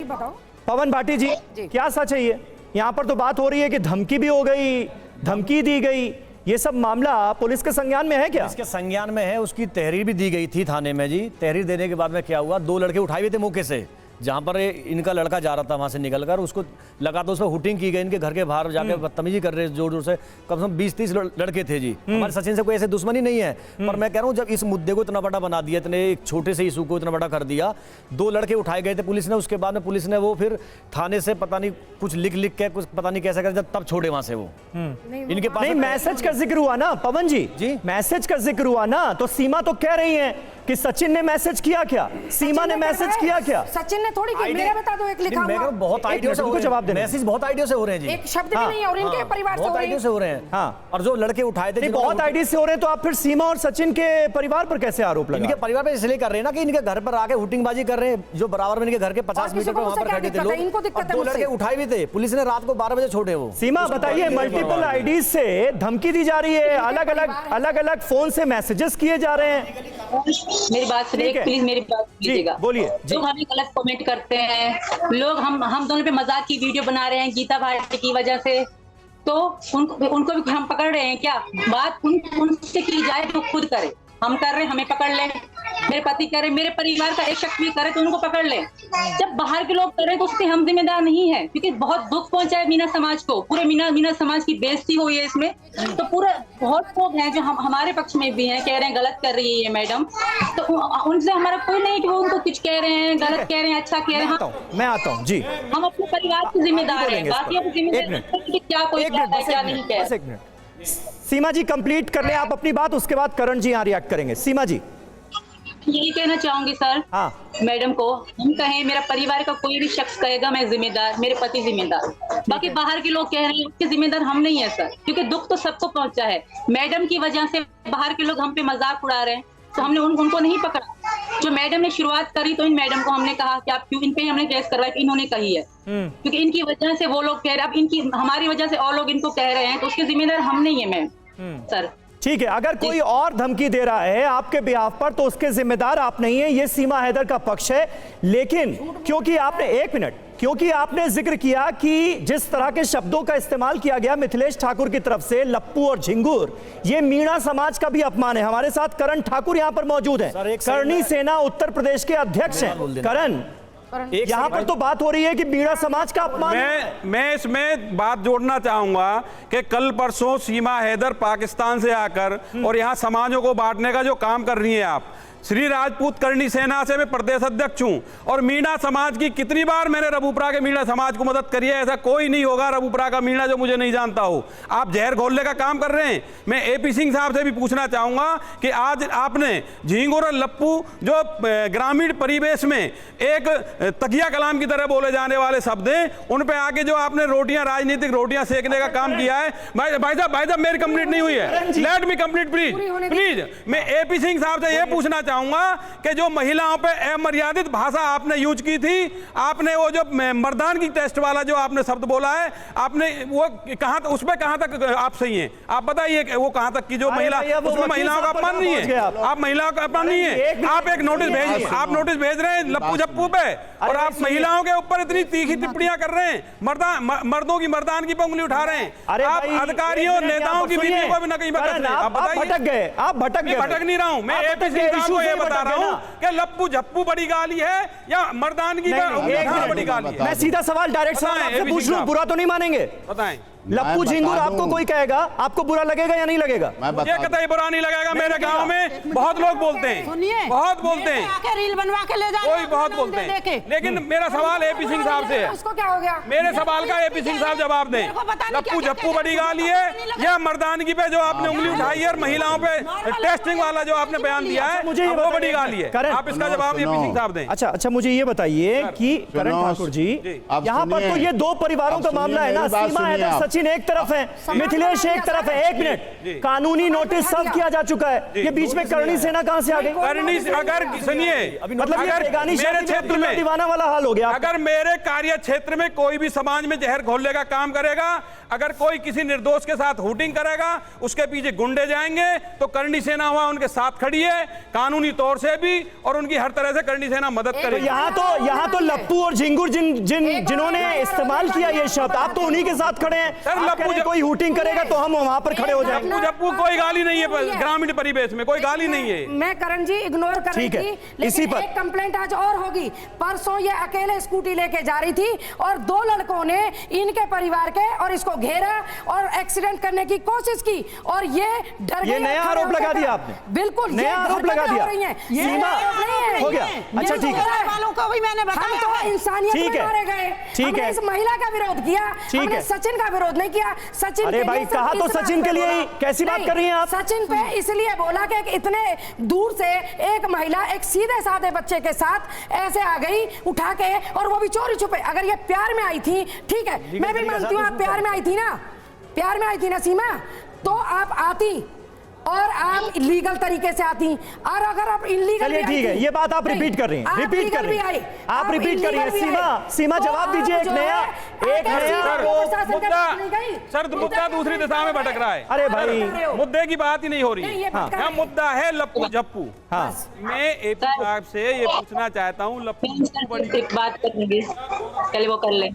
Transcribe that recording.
पवन भाटी जी, क्या सच है ये? यहाँ पर तो बात हो रही है कि धमकी भी हो गई, धमकी दी गई, ये सब मामला पुलिस के संज्ञान में है क्या? इसके संज्ञान में है, उसकी तहरीर भी दी गई थी थाने में जी। तहरीर देने के बाद में क्या हुआ, 2 लड़के उठाए हुए थे मौके से, जहां पर इनका लड़का जा रहा था वहां से निकलकर, उसको लगा तो उस पर हुटिंग की गई, इनके घर के बाहर जाकर बदतमीजी कर रहे जोर जोर से। कम से कम 20-30 लड़के थे जी। हमारे सचिन से कोई ऐसे दुश्मनी नहीं है, पर मैं कह रहा हूँ जब इस मुद्दे को इतना बड़ा बना दिया, इतने एक छोटे से इशू को इतना बड़ा कर दिया, 2 लड़के उठाए गए थे पुलिस ने, उसके बाद में पुलिस ने वो फिर थाने से पता नहीं कुछ लिख के कुछ पता नहीं कैसे कर, तब छोड़े वहां से वो। इनके पास नहीं, मैसेज का जिक्र हुआ ना पवन जी, मैसेज का जिक्र हुआ ना, तो सीमा तो कह रही है कि सचिन ने मैसेज किया क्या, सीमा ने मैसेज किया क्या? सचिन ने थोड़ी की, मेरा बता दो एक लिखा हुआ। बहुत आइडिया से उनको जवाब देना, मैसेज बहुत आइडिया से हो रहे हैं जी, एक शब्द भी नहीं है, और इनके परिवार से बहुत आइडिया से हो रहे हैं। हाँ, और जो लड़के उठाए थे बहुत आइडिया से हो रहे हैं, तो आप फिर सीमा और सचिन के परिवार पर कैसे आरोप लगा? इनके परिवार पे इसलिए कर रहे हैं ना कि इनके घर पर आके हुटिंगबाजी कर रहे हैं, जो बराबर में इनके घर के 50 मीटर पे वहां पर खड़े थे लोग। 2 लड़के उठाए भी थे, पुलिस ने रात को 12 बजे छोड़े वो। सीमा बताइए, मल्टीपल आईडी से धमकी दी जा रही है, अलग अलग फोन से मैसेजेस किए जा रहे हैं। मेरी बात सुनिए प्लीज, मेरी बात कीजिएगा। बोलिए। लोग हमें गलत कमेंट करते हैं, लोग हम दोनों पे मजाक की वीडियो बना रहे हैं गीता भारती की वजह से, तो उनको भी हम पकड़ रहे हैं क्या? बात उनसे की जाए तो खुद करे, हम कर रहे हैं हमें पकड़ ले, मेरे पति करे, मेरे परिवार का एक शख्स भी करे तो उनको पकड़ ले। जब बाहर के लोग करे तो उससे हम जिम्मेदार नहीं है, क्योंकि बहुत दुख पहुंचा है मीना समाज को, पूरे मीना समाज की बेइज्जती हुई है इसमें। तो पूरा बहुत लोग हैं जो हमारे पक्ष में भी हैं, कह रहे हैं गलत कर रही है ये मैडम, तो उनसे हमारा कोई नहीं कि वो उनको कुछ कह रहे हैं, गलत कह रहे हैं, अच्छा कह रहे हैं। मैं आता हूँ जी, हम अपने परिवार के जिम्मेदार हैं, बाकी अब जिम्मेदार क्या कोई क्या नहीं कह रहे। सीमा जी कंप्लीट कर ले आप अपनी बात, उसके बाद करण जी यहाँ रिएक्ट करेंगे। सीमा जी। यही कहना चाहूंगी सर मैडम को, हम कहें मेरा परिवार का कोई भी शख्स कहेगा मैं जिम्मेदार, मेरे पति जिम्मेदार, बाकी बाहर के लोग कह रहे हैं उसके जिम्मेदार हम नहीं है सर, क्योंकि दुख तो सबको पहुंचा है। मैडम की वजह से बाहर के लोग हम पे मजाक उड़ा रहे हैं, तो हमने उनको नहीं पकड़ा। जो मैडम ने शुरुआत करी तो इन मैडम को हमने कहा कि आप क्यों, इन पे हमने केस करवाया, इन्होंने कही है, क्योंकि इनकी वजह से वो लोग कह रहे हैं, अब इनकी हमारी वजह से और लोग इनको कह रहे हैं, तो उसके जिम्मेदार हम नहीं है मैम सर। ठीक है, अगर कोई और धमकी दे रहा है आपके बिहाफ पर तो उसके जिम्मेदार आप नहीं है, ये सीमा हैदर का पक्ष है। लेकिन क्योंकि आपने क्योंकि आपने जिक्र किया कि जिस तरह के शब्दों का इस्तेमाल किया गया मिथिलेश ठाकुर की तरफ से, लप्पू और झिंगुर, ये मीणा समाज का भी अपमान है। हमारे साथ करण ठाकुर यहां पर मौजूद है, करणी सेना उत्तर प्रदेश के अध्यक्ष हैं। करण, यहाँ पर तो बात हो रही है कि मीणा समाज का अपमान। मैं इसमें बात जोड़ना चाहूंगा कि कल परसों सीमा हैदर पाकिस्तान से आकर और यहाँ समाजों को बांटने का जो काम कर रही हैं आप, श्री राजपूत करणी सेना से मैं प्रदेश अध्यक्ष हूं, और मीणा समाज की कितनी बार मैंने रबूपुरा के मीणा समाज को मदद करी है। ऐसा कोई नहीं होगा रबूपुरा का मीणा जो मुझे नहीं जानता हो। आप जहर घोलने का काम कर रहे हैं। मैं एपी सिंह साहब से भी पूछना चाहूंगा कि आज आपने झींगुर और लप्पू जो ग्रामीण परिवेश में एक तकिया कलाम की तरह बोले जाने वाले शब्द हैं, उन पे आके जो आपने रोटियां, राजनीतिक रोटियां सेकने का काम किया है। भाई साहब मेरी कंप्लीट नहीं हुई है, लेट मी कंप्लीट प्लीज। मैं एपी सिंह साहब से यह पूछना चाहूंगा कि जो महिलाओं पे अमर्यादित भाषा आपने यूज की थी, आपने वो जो मर्दान की टेस्ट वाला जो आपने शब्द बोला है, आपने वो कहां, उस पे कहां तक आप सही हैं? आप बताइए वो कहां तक की जो महिला, उसमें महिलाओं का अपमान नहीं है, आप महिलाओं का अपमान नहीं है। आप एक नोटिस भेज रहे हैं लप्पू झप्पू पे, और आप महिलाओं के ऊपर इतनी तीखी टिप्पणियां कर रहे हैं, मर्दों की मर्दानगी पे उंगली उठा रहे हैं। आप अधिकारियों नेताओं की बीवी को भी न कहीं बता रहे हैं। आप बताइए। आप भटक नहीं रहा हूं मैं, एपी सिंह साहब को ये बता रहा हूं कि लप्पू झप्पू बड़ी गाली है या मर्दानगी का बड़ी गाली है। मैं सीधा सवाल डायरेक्ट आपसे पूछ लूं, बुरा तो नहीं मानेंगे? बताएं। लप्पू झिंगुर आपको कोई कहेगा, आपको बुरा लगेगा या नहीं लगेगा? मुझे कतई बुरा नहीं लगेगा। मेरे गांव में बहुत लोग बोलते हैं, बहुत बोलते हैं, रील बनवा के ले कोई बहुत बोलते हैं, लेकिन मेरा सवाल एपी सिंह साहब से है। उसको क्या हो गया? मेरे सवाल का एपी सिंह साहब जवाब दें। लप्पू झप्पू बड़ी गाली है या मर्दानगी पे जो आपने उंगली उठाई है और महिलाओं पे टेस्टिंग वाला जो आपने बयान दिया है, मुझे वो बड़ी गाली है? आप इसका जवाब एपी सिंह साहब दें। अच्छा, मुझे ये बताइए कि करण ठाकुर जी, यहाँ पर तो ये 2 परिवारों का मामला है ना, सीमा हैदर सचिन एक तरफ है, मिथिलेश एक तरफ है। 1 मिनट, कानूनी नोटिस सर्व किया जा चुका है, ये बीच में करणी सेना कहां से आ गई? अगर सुनिए, मतलब मेरे क्षेत्र में दीवाना वाला हाल हो गया। अगर मेरे कार्य क्षेत्र में कोई भी समाज में जहर घोलने का काम करेगा, अगर कोई किसी निर्दोष के साथ हुटिंग करेगा, उसके पीछे गुंडे जाएंगे, तो करनी सेना वहां उनके साथ खड़ी है, कानूनी तौर से भी, और उनकी हर तरह से करनी सेना मदद करेगी। यहाँ तो लप्पू और झिंगुर जिन्होंने इस्तेमाल किया ये शब्द, आप तो उन्हीं के साथ खड़े हैं। सर, लप्पू कोई हुटिंग करेगा तो हम वहां पर खड़े हो जाएंगे। लप्पू कोई गाली नहीं है, ग्रामीण परिवेश में कोई गाली नहीं है। मैं करण जी इग्नोर कर रही थी, लेकिन एक कंप्लेंट आज और होगी। परसों ये अकेले स्कूटी लेके जा रही थी और दो लड़कों ने इनके परिवार के और इसको घेरा और एक्सीडेंट करने की कोशिश की, और ये डर गई। ये नया आरोप लगा दिया आपने। बिल्कुल नया आरोप लगा दिया। सीमा हो गया। अच्छा ठीक है, वालों को भी मैंने बताया, हम तो इंसानियत में मारे गए। हमने इस महिला का विरोध किया, हमने सचिन का विरोध नहीं किया। सचिन, अरे भाई कहा तो सचिन के लिए ही, कैसी बात कर रही हैं आप? सचिन पे इसलिए बोला कि इतने दूर से एक महिला एक सीधे साधे बच्चे के साथ ऐसे आ गई उठा के, और वो भी चोरी छुपे। अगर ये प्यार में आई थी, ठीक है, मैं भी मानती हूँ आप प्यार में आई थी ना, प्यार में आई थी ना सीमा, तो आप आती और आप लीगल तरीके से आती, और अगर आप इलीगल, चलिए ठीक है, ये बात आप रिपीट कर रही हैं, रिपीट कर रही हैं, आप रिपीट कर रही हैं। सीमा जवाब दीजिए। एक नया मुद्दा दूसरी दिशा में भटक रहा है। अरे भाई, मुद्दे की बात ही नहीं हो रही है। यहाँ मुद्दा है लप्पू झप्पू। हाँ, मैं एपी साहब से ये पूछना चाहता हूँ, लप्पू बात करेंगे, चले वो कर ले।